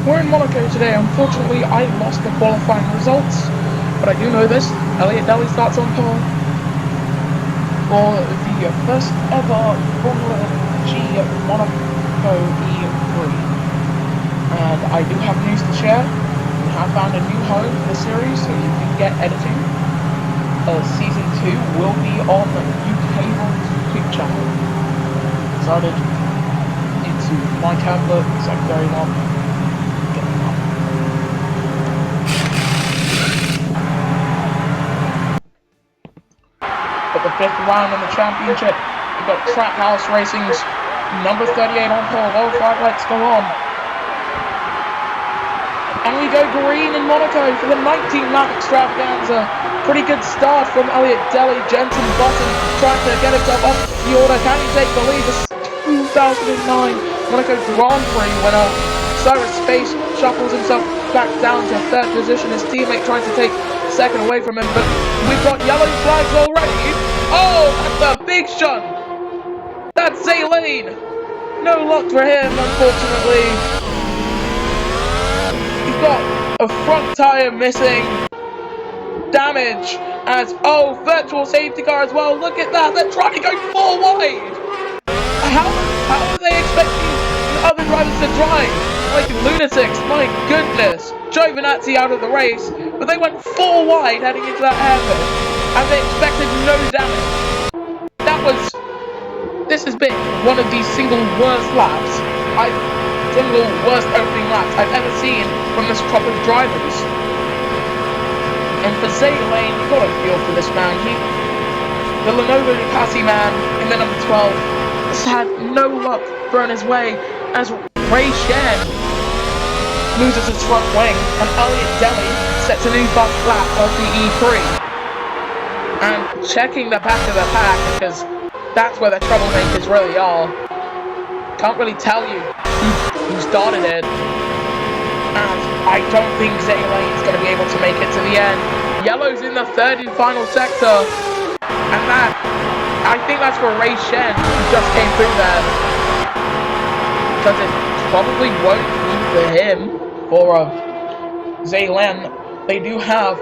we're in Monaco today. Unfortunately, I lost the qualifying results, but I do know this. Elliot Daly starts on pole for the first ever Formula G Monaco E3. And I do have news to share. We have found a new home for the series, so you can get editing. Season 2 will be on UK YouTube channel. Started into my tablet, secondary one. Getting up. But the 5th round in the championship, we've got Trackhouse Racing's number 38 on pole. All 5 lights go on. And we go green in Monaco for the 19-lap extravaganza. Pretty good start from Elliot Daly. Jensen Button trying to get himself up the order. Can he take the lead? This 2009 Monaco Grand Prix winner. Cyrus Space shuffles himself back down to 3rd position. His teammate trying to take 2nd away from him. But we've got yellow flags already. Oh, that's a big shunt. That's Zaylane. No luck for him, unfortunately. He's got a front tyre missing. Damage as, virtual safety car as well. Look at that. They're trying to go 4 wide. How are they expecting the other drivers to drive? Like lunatics, my goodness. Giovinazzi out of the race, but they went 4 wide heading into that hairpin, and they expected no damage. This has been one of the single worst opening laps I've ever seen from this crop of drivers. And for Zaylane, you've got to feel for this man. The Lenovo Ducati man in the number 12 has had no luck thrown his way as Ray Shen loses his front wing and Elliot Daly sets a new fast lap of the E3. And checking the back of the pack, because that's where the troublemakers really are. Can't really tell you who started it. And I don't think Zaylane's going to be able to make it to the end. Yellow's in the 3rd and final sector. And I think that's for Ray Shen, who just came through there. Because it probably won't be for him, for Zaylane. They do have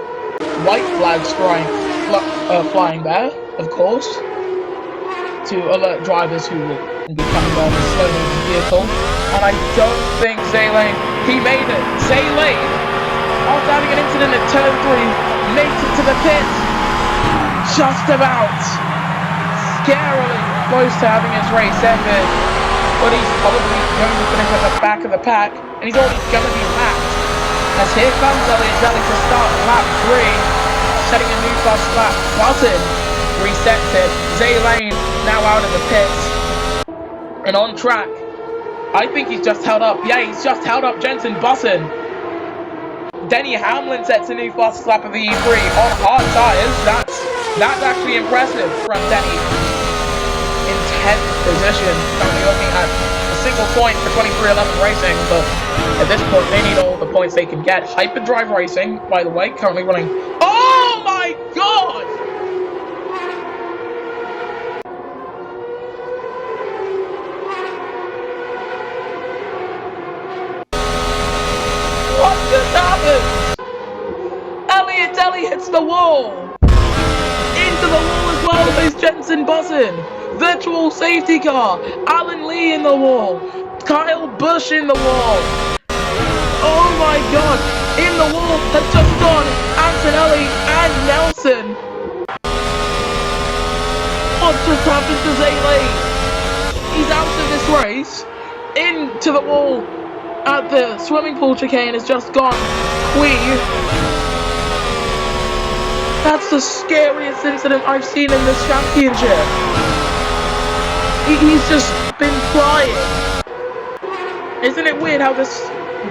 white flags flying there, of course, to alert drivers who will be coming on a slow-moving vehicle. And I don't think Zaylane, he made it. Zaylane, after having an incident at turn 3, makes it to the pit. Just about. Scarily close to having his race ended. But he's probably going to finish at the back of the pack, and he's already going to be lapped. As here comes Elliot Daly to start lap 3, setting a new fast lap. Button resets it. Zaylane now out of the pits and on track. I think he's just held up. Yeah, he's just held up Jensen Button. Denny Hamlin sets a new fast lap of the E3 on hard tyres. That's actually impressive from Denny. In 10th position, currently looking at a single point for 2311 Racing, but at this point they need all the points they can get. Hyperdrive Racing, by the way, currently running. Oh my god! What just happened? Elliot Daly hits the wall! Into the wall as well is Jensen Button! Virtual safety car! Alan Lee in the wall! Kyle Busch in the wall! Oh my god! In the wall has just gone Antonelli and Nelson! What just happened to Zaylane? He's out of this race! Into the wall at the swimming pool chicane has just gone That's the scariest incident I've seen in this championship. He's just been flying. Isn't it weird how the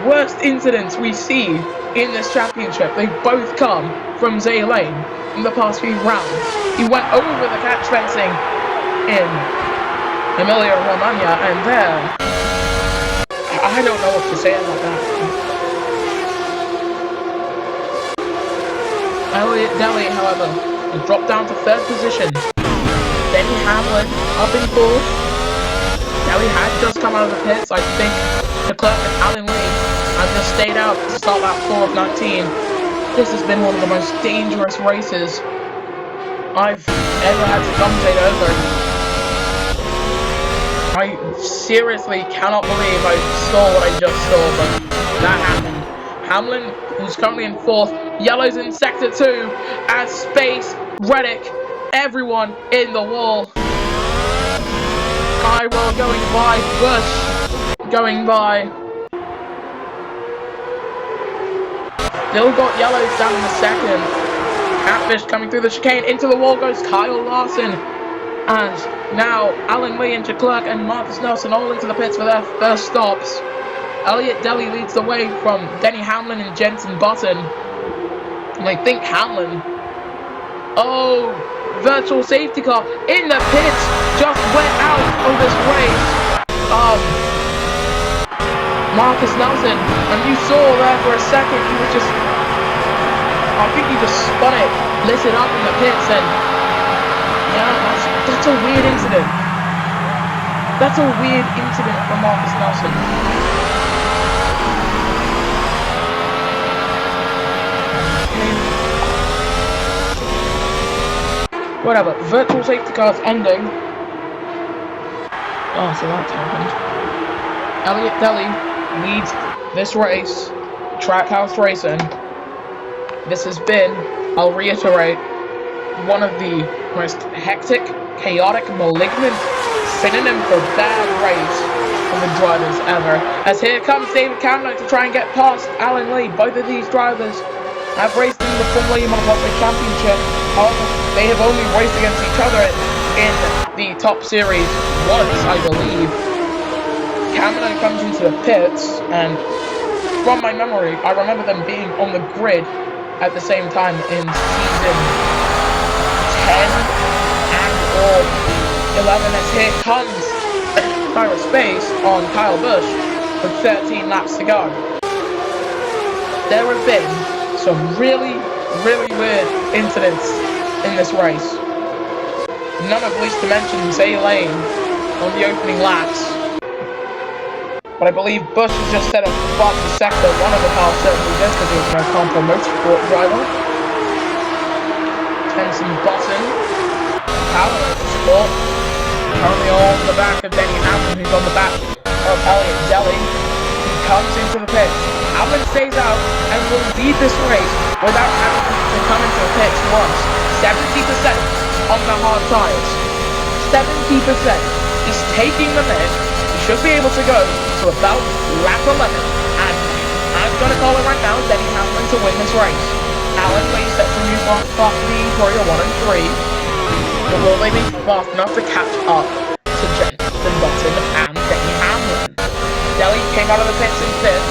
worst incidents we see in this championship, they both come from Zaylane in the past few rounds. He went over the catch fencing in Emilia-Romagna, and there, I don't know what to say about that. Elliot Daly, however, has dropped down to 3rd position. Denny Hamlin up in 4th. Daly had just come out of the pits, I think. Leclerc and Alan Lee I've just stayed out to start lap 4 of 19. This has been one of the most dangerous races I've ever had to commentate over. I seriously cannot believe I saw what I just saw, but that happened. Hamlin, who's currently in 4th, Yellow's in sector 2, as Space, Reddick, everyone in the wall. Iroh going by, Bush going by. Still got Yellows down in the second. Catfish coming through the chicane. Into the wall goes Kyle Larson. And now Alan Lee and Leclerc and Marcus Nelson all into the pits for their first stops. Elliott Daly leads the way from Denny Hamlin and Jenson Button. And I think Hamlin... Oh, virtual safety car in the pits. Just went out of this race. Marcus Nelson, and you saw there for a second, he was just, I think he just spun it, lit it up in the pits, and yeah, that's a weird incident. That's a weird incident for Marcus Nelson. Whatever, virtual safety car's ending. Oh, so that's happened. Elliott Daly leads this race, Trackhouse Racing. This has been, I'll reiterate, one of the most hectic, chaotic, malignant, synonym for bad race from the drivers ever. As here comes David Cameron to try and get past Alan Lee. Both of these drivers have raced in the Formula E Monoposto Championship. However, they have only raced against each other in the top series once, I believe. Cameron comes into the pits, and from my memory, I remember them being on the grid at the same time in season 10 and or 11, as here comes Tyra Space on Kyle Busch with 13 laps to go. There have been some really, really weird incidents in this race. None of least to mention Zay Lane on the opening laps. But I believe Busch has just set up faster sector. One of the cars certainly did, because he was no Compo Motorsport driver. Jenson Button, Power Motorsport, currently on the back of Denny Hamlin, who's on the back of Elliott Daly. He comes into the pits. Hamlin stays out and will lead this race without having to come into the pits once. 70% on the hard tyres. 70%. He's taking the lead. Should be able to go to about lap 11, and I'm going to call it right now, Denny Hamlin to win this race. Alan Lee sets a new fast lead for 1 and 3, but will they be fast enough to catch up to Jenson Button and Denny Hamlin? Daly came out of the pits in 5th,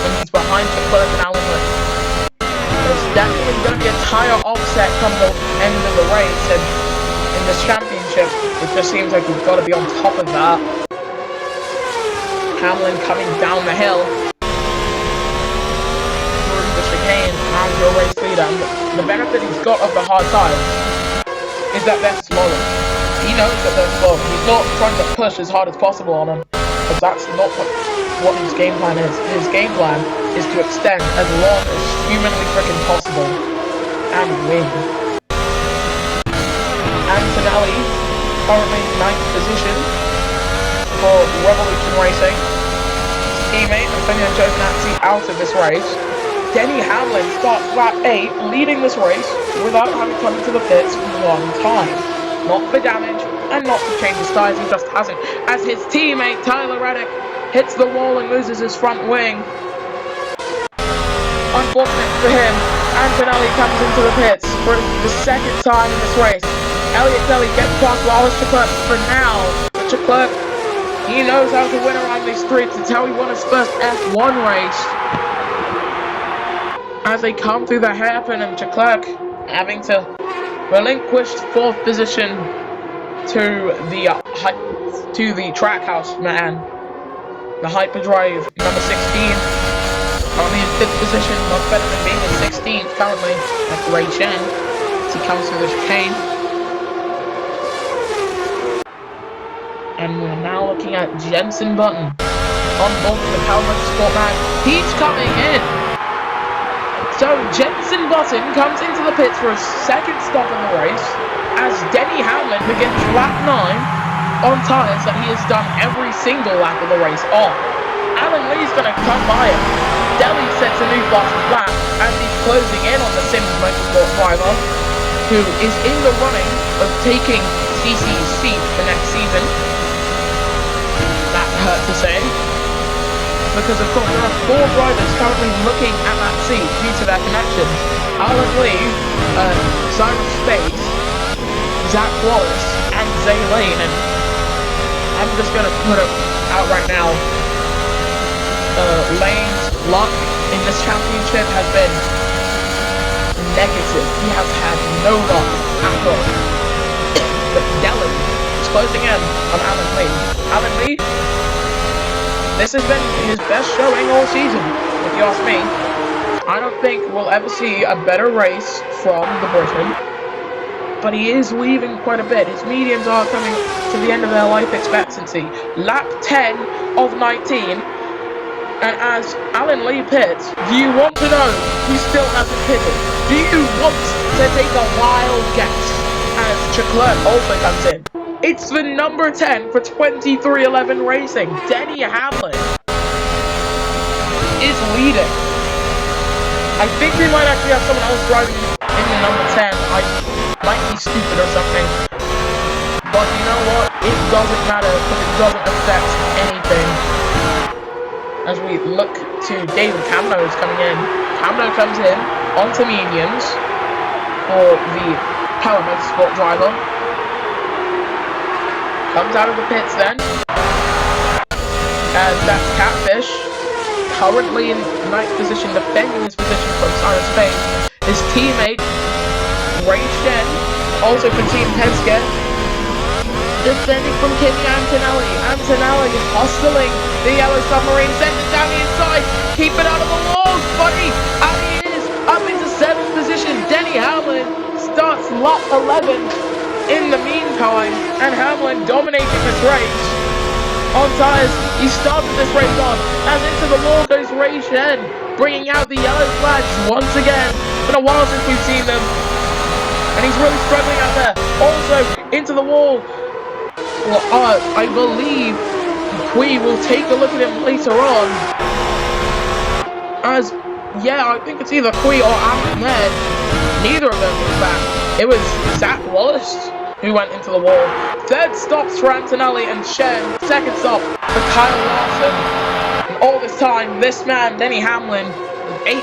and he's behind Leclerc and Alan Lee. There's definitely going to be a tyre offset come the end of the race, and in this championship, it just seems like we've got to be on top of that. Hamlin coming down the hill through the chicane as your race leader. And the benefit he's got of the hard tyres is that they're slower. He knows that they're slow. He's not trying to push as hard as possible on them, because that's not what his game plan is. His game plan is to extend as long as humanly freaking possible and win. Antonelli currently 9th position for Revolution Racing. Teammate Antonio Giovinazzi out of this race. Denny Hamlin starts lap 8, leading this race without having come into the pits one time. Not for damage and not to change his tyres, he just hasn't. As his teammate Tyler Reddick hits the wall and loses his front wing. Unfortunate for him, Antonelli comes into the pits for the second time in this race. Elliott Daly gets past Wallace Leclerc for now. Leclerc, he knows how to win around these streets. It's how he won his first F1 race. As they come through the hairpin, and Leclerc having to relinquish 4th position to the Trackhouse man, the Hyperdrive number 16. Currently in 5th position, much better than being in 16th currently, like Ray Chen, as he comes through the chicane. And we're now looking at Jenson Button on board with the Power Motorsport man. He's coming in. So Jenson Button comes into the pits for a second stop in the race as Denny Hamlin begins lap 9 on tyres that he has done every single lap of the race on. Alan Lee's going to come by him. Delhi sets a new fastest lap as he's closing in on the Sims Motorsport driver, who is in the running of taking CC's seat for next season. That hurt to say, because of course there are 4 drivers currently looking at that seat due to their connections. Alan Lee, Cyrus Space, Zach Wallace, and Zay Lane, and I'm just going to put it out right now. Lane's luck in this championship has been negative. He has had no luck at all. But Delhi is closing in on Alan Lee. Alan Lee, this has been his best showing all season, if you ask me. I don't think we'll ever see a better race from the Briton, but he is leaving quite a bit. His mediums are coming to the end of their life expectancy. Lap 10 of 19. And as Alan Lee pits, do you want to know who still hasn't pitted? Do you want to take a wild guess as Leclerc also comes in? It's the number 10 for 2311 Racing. Denny Hamlin is leading. I think we might actually have someone else driving in the number 10. I might be stupid or something. But you know what? It doesn't matter because it doesn't affect anything. As we look to David Camno is coming in. Camno comes in onto mediums for the Power Motorsport driver. Comes out of the pits then. And that's Catfish. Currently in 9th position, defending his position from Cyrus Spain. His teammate, Ray Shen, also for Team Penske. Defending from Kimi Antonelli. Antonelli hustling the yellow submarine, sends it down the inside. Keep it out of the walls, buddy. And he is up into 7th position. Denny Hamlin starts lap 11 in the meantime, and Hamlin dominating this race. On tyres, he started this race on, as into the wall goes Ray Shen, bringing out the yellow flags once again. It's been a while since we've seen them, and he's really struggling out there. Also, into the wall. Well, I believe Kui will take a look at him later on. As, yeah, I think it's either Kui or Ahmed. Neither of them was back. It was Zach Wallace who went into the wall. 3rd stops for Antonelli and Shen. 2nd stop for Kyle Larson. And all this time, this man, Denny Hamlin, with 8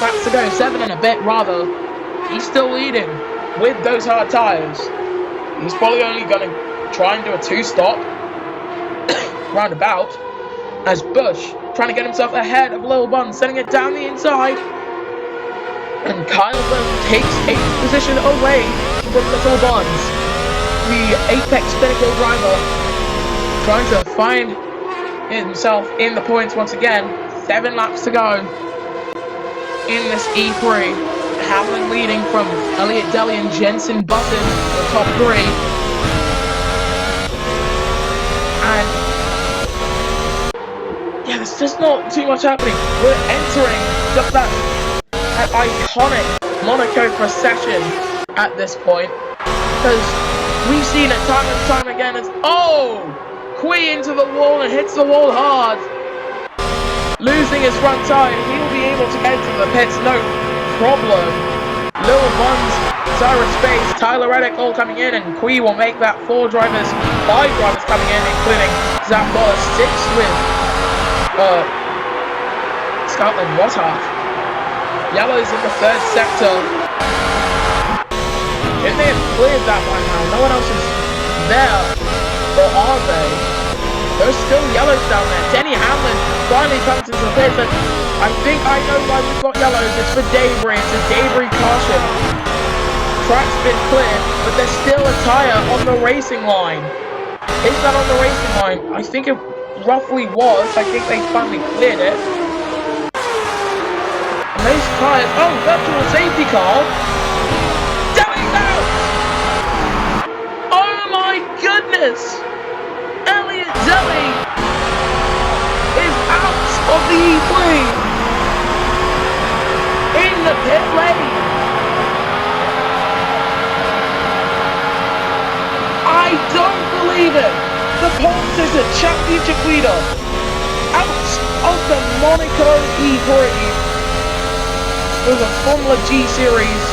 laps to go, 7 and a bit rather, he's still leading with those hard tyres. He's probably only going to try and do a 2-stop roundabout as Bush trying to get himself ahead of Lil Bun, sending it down the inside, and Kyle takes 8th position away from Little Buns, the Apex Pinnacle driver, trying to find himself in the points once again. 7 laps to go in this E3. Hamlin leading from Elliott Delly and Jenson Button, the top 3. And yeah, there's just not too much happening. We're entering just that iconic Monaco procession at this point, because we've seen it time and time again. It's Kui into the wall and hits the wall hard, losing his front tire. He'll be able to get to the pits, no problem. Lil Buns, Cyrus Space, Tyler Reddick all coming in, and Kui will make that 5 drivers coming in, including Zach Wallace, 6 with Scotland Rothart. Yellow's in the 3rd sector. If they have cleared that one now, no one else is there, or are they? There's still yellows down there. Denny Hamlin finally comes into the pits, and I think I know why we've got yellows. It's for debris. It's a debris caution. Track's been cleared, but there's still a tyre on the racing line. Is that on the racing line? I think it roughly was. I think they finally cleared it. And those tyres... virtual safety car. Delly's out! Oh my goodness! Elliott Delly is the E3 in the pit lane. I don't believe it. The pole position championship leader out of the Monaco E3 with a Formula G series.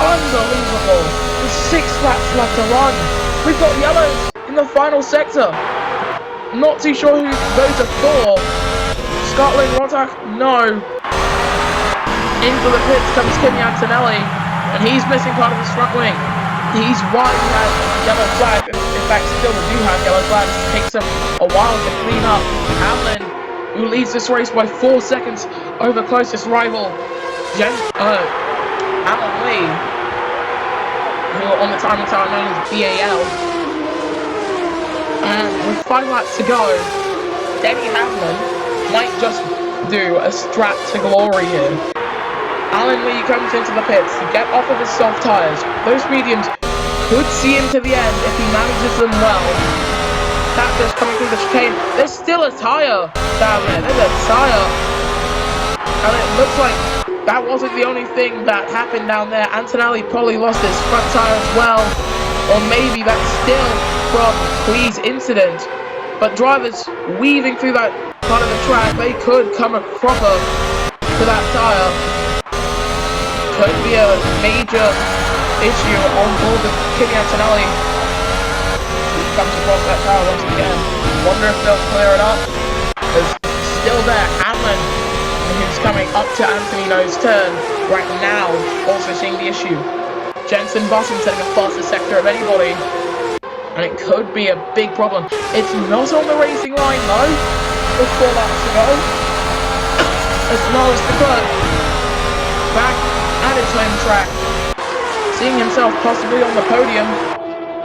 Unbelievable. With 6 laps left to run. We've got yellows in the final sector. Not too sure who those are for. Scotland, Rotak? No. Into the pits comes Kimi Antonelli, and he's missing part of his front wing. He's why he has yellow flag. In fact, still do have yellow flags. It takes him a while to clean up. Hamlin, who leads this race by 4 seconds over closest rival, Alan Lee, who on the timing tower known as BAL. And with 5 laps to go, Denny Hamlin might just do a strap to glory here. Alan Lee comes into the pits to get off of his soft tyres. Those mediums could see him to the end if he manages them well. That's just coming through the chicane. There's still a tyre down there. There's a tyre. And it looks like that wasn't the only thing that happened down there. Antonelli probably lost his front tyre as well. Or maybe that's still from Lee's incident. But drivers weaving through that part of the track, they could come a cropper to that tyre. Could be a major issue on board with Kimi Antonelli. He comes across that tyre once again. Wonder if they'll clear it up. There's still there, Hamlin, who's coming up to Antonino's turn right now, also seeing the issue. Jensen Button setting a fastest sector of anybody. And it could be a big problem. It's not on the racing line though, with 4 laps to go. As Norris the Clerk back at his home track, seeing himself possibly on the podium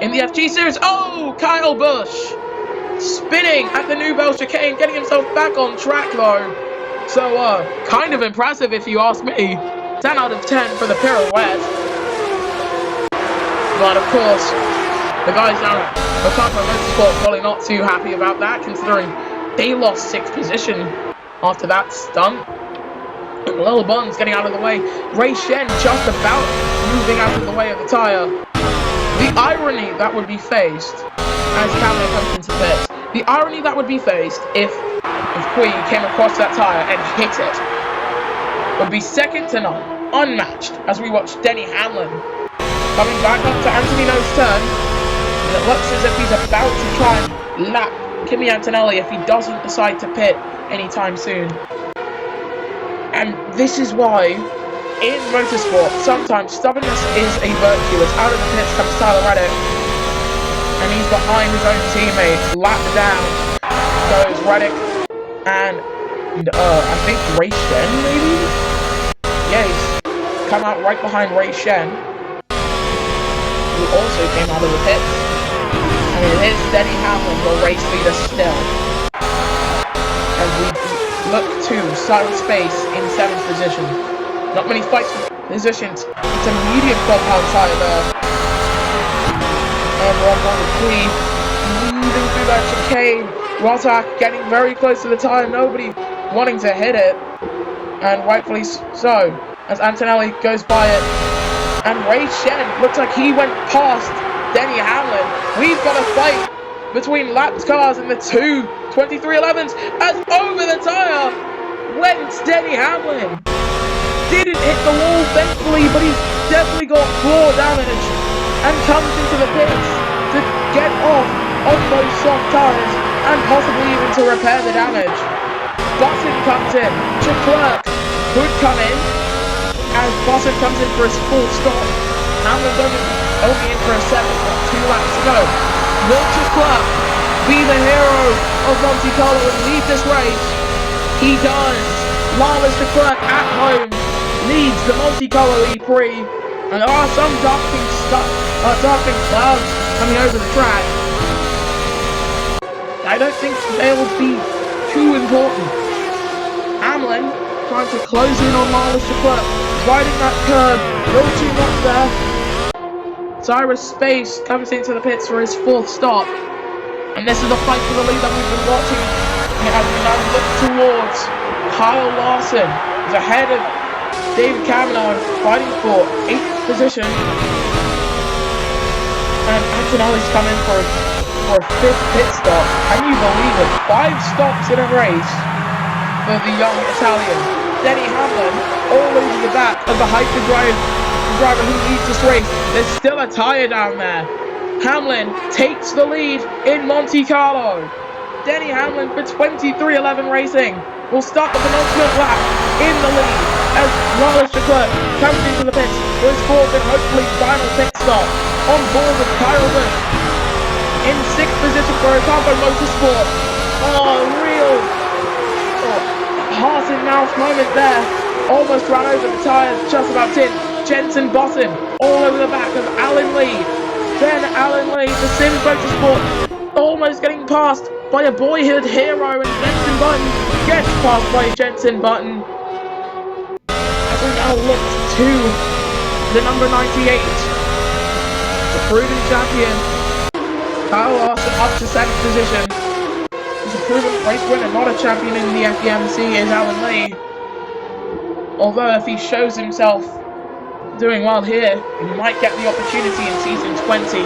in the FG Series. Oh, Kyle Busch spinning at the New Bell chicane, getting himself back on track though. So, kind of impressive if you ask me. 10 out of 10 for the pirouette. But of course, the guys down at Monaco Motorsport probably not too happy about that, considering they lost 6th position after that stunt. Lil Bun's getting out of the way. Ray Shen just about moving out of the way of the tyre. The irony that would be faced as Cameron comes into pits. The irony that would be faced if Queen came across that tyre and hit it would be second to none, unmatched, as we watch Denny Hamlin coming back up to Antonino's turn. And it looks as if he's about to try and lap Kimi Antonelli if he doesn't decide to pit anytime soon. And this is why, in motorsport, sometimes stubbornness is a virtue. As out of the pits comes Tyler Reddick, and he's behind his own teammate. Lapped down goes Reddick, and I think Ray Shen, maybe? Yeah, he's come out right behind Ray Shen, who also came out of the pits. And it is Denny Hamlin, the race leader still. As we look to silent space in 7th position. Not many fights for positions. It's a medium compound tyre there. And we're on board with Queen, moving through that chicane. Rotak getting very close to the tyre. Nobody wanting to hit it. And rightfully so, as Antonelli goes by it. And Ray Shen looks like he went past Denny Hamlin. We've got a fight between lapped cars and the two 2311s, as over the tyre went Denny Hamlin. Didn't hit the wall, thankfully, but he's definitely got floor damage and comes into the pits to get off of those soft tyres and possibly even to repair the damage. Button comes in. Leclerc could come in as Button comes in for his full stop. Hamlin's only in for a 7th, but 2 laps to go. Will Leclerc be the hero of Monte Carlo and lead this race? He does. Lawless Leclerc at home leads the Monte Carlo E3, and there are some darkening clouds coming over the track. I don't think they will be too important. Hamlin trying to close in on Lawless Leclerc, riding that curve, a little too much there. Cyrus Space comes into the pits for his 4th stop. And this is the fight for the lead that we've been watching as we now look towards Kyle Larson, who's ahead of David Camino, fighting for 8th position. And Antonelli's coming for a 5th pit stop. Can you believe it? 5 stops in a race for the young Italian. Denny Hamlin all over the back of the hyperdrive driver who leads this race. There's still a tyre down there. Hamlin takes the lead in Monte Carlo. Denny Hamlin for 2311 Racing will start the penultimate lap in the lead as Wallace Leclerc comes into the pits for his 4th and hopefully final pit stop on board with Kyle Busch in 6th position for Ocampo Motorsport. Real heart in mouth moment there. Almost ran over the tyres, just about did. Jenson Button all over the back of Alan Lee. Then Alan Lee, the Sims Motorsport, almost getting passed by a boyhood hero, and Jenson Button gets passed by Jenson Button. As we now look to the number 98, the proven champion, Kyle Larson up to 2nd position. He's a proven race winner, not a champion in the FDMC, is Alan Lee. Although if he shows himself doing well here, he might get the opportunity in season 20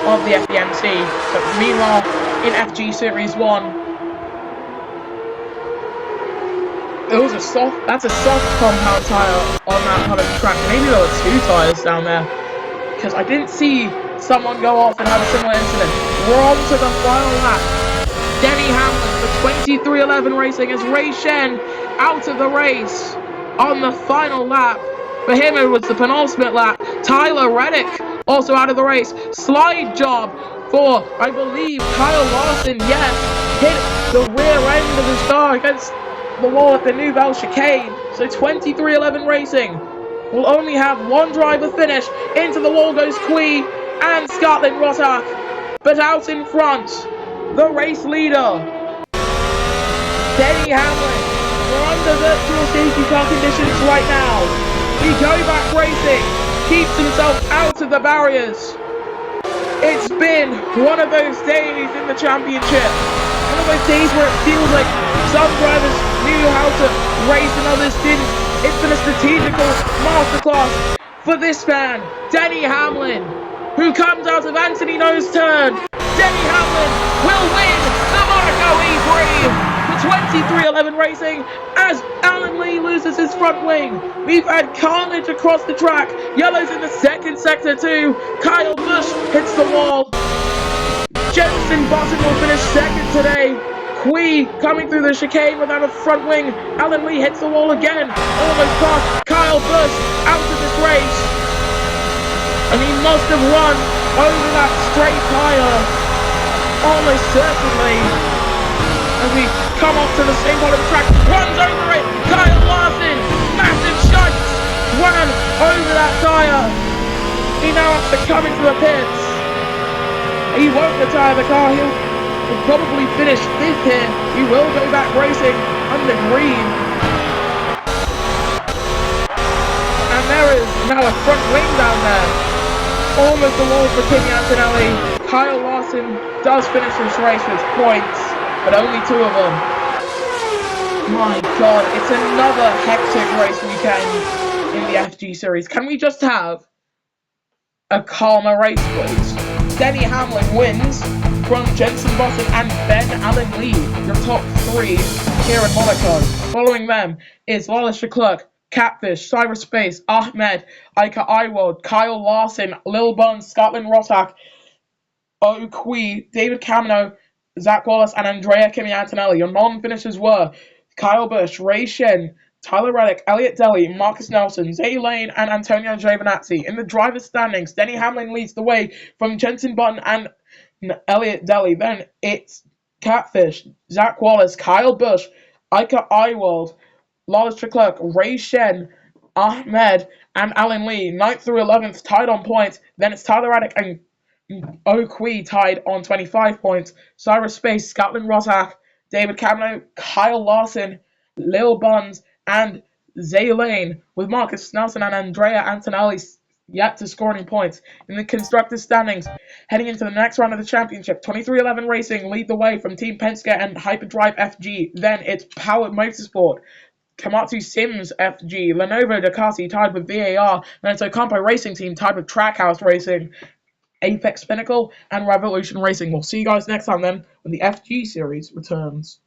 of the FDMC. But meanwhile, in FG Series 1, that's a soft compound tyre on that part of the track. Maybe there were 2 tyres down there, because I didn't see someone go off and have a similar incident. We're on to the final lap. Denny Hamlin for 2311 Racing as Ray Shen out of the race on the final lap. For him, it was the penultimate lap. Tyler Reddick also out of the race. Slide job for, I believe, Kyle Larson. Yes, hit the rear end of his car against the wall at the Nouvelle Chicane. So 2311 Racing will only have 1 driver finish. Into the wall goes Quee and Scotland Rotak. But out in front, the race leader, Denny Hamlin. We're under virtual safety car conditions right now. The Go Back Racing keeps himself out of the barriers. It's been one of those days in the championship. One of those days where it feels like some drivers knew how to race and others didn't. It's been a strategical masterclass for this man, Denny Hamlin, who comes out of Anthony No's turn. Denny Hamlin will win the Monaco E3. 2311 Racing as Alan Lee loses his front wing. We've had carnage across the track. Yellow's in the 2nd sector too. Kyle Busch hits the wall. Jenson Button will finish 2nd today. Quee coming through the chicane without a front wing. Alan Lee hits the wall again. Almost past Kyle Busch out of this race. And he must have run over that straight tyre. Almost certainly. As we come off to the same part of the track, runs over it. Kyle Larson, massive shots, ran over that tyre. He now has to come into the pits. He won't retire the car. He'll probably finish 5th here. He will go back racing under green. And there is now a front wing down there. Almost a wall for Kimi Antonelli. Kyle Larson does finish this race with points, but only 2 of them. My god, it's another hectic race weekend in the FG Series. Can we just have a calmer race, please? Denny Hamlin wins from Jenson Button and Ben Alan Lee, your top 3 here in Monaco. Following them is Wallace Leclerc, Catfish, Cyberspace, Ahmed, Ica Iwold, Kyle Larson, Lil Buns, Scotland Rotak, O'Quee, David Camino, Zach Wallace, and Andrea Kimi Antonelli. Your non-finishers were Kyle Busch, Ray Shen, Tyler Reddick, Elliot Deli, Marcus Nelson, Zay Lane, and Antonio Giovinazzi. In the driver's standings, Denny Hamlin leads the way from Jenson Button and Elliot Deli. Then it's Catfish, Zach Wallace, Kyle Busch, Ica Iwold, Wallace Leclerc, Ray Shen, Ahmed, and Alan Lee. 9th through 11th tied on points. Then it's Tyler Reddick and O'Quee tied on 25 points. Cyberspace, Scotland Rotak, David Camino, Kyle Larson, Lil Buns, and Zay Lane, with Marcus Nelson and Andrea Antonelli yet to score any points. In the constructors' standings, heading into the next round of the championship, 2311 Racing lead the way from Team Penske and Hyperdrive FG. Then it's Power Motorsport, Komatsu Sims FG, Lenovo Ducati tied with VAR, then it's Ocampo Racing Team tied with Trackhouse Racing, Apex Pinnacle, and Revolution Racing. We'll see you guys next time then when the FG series returns.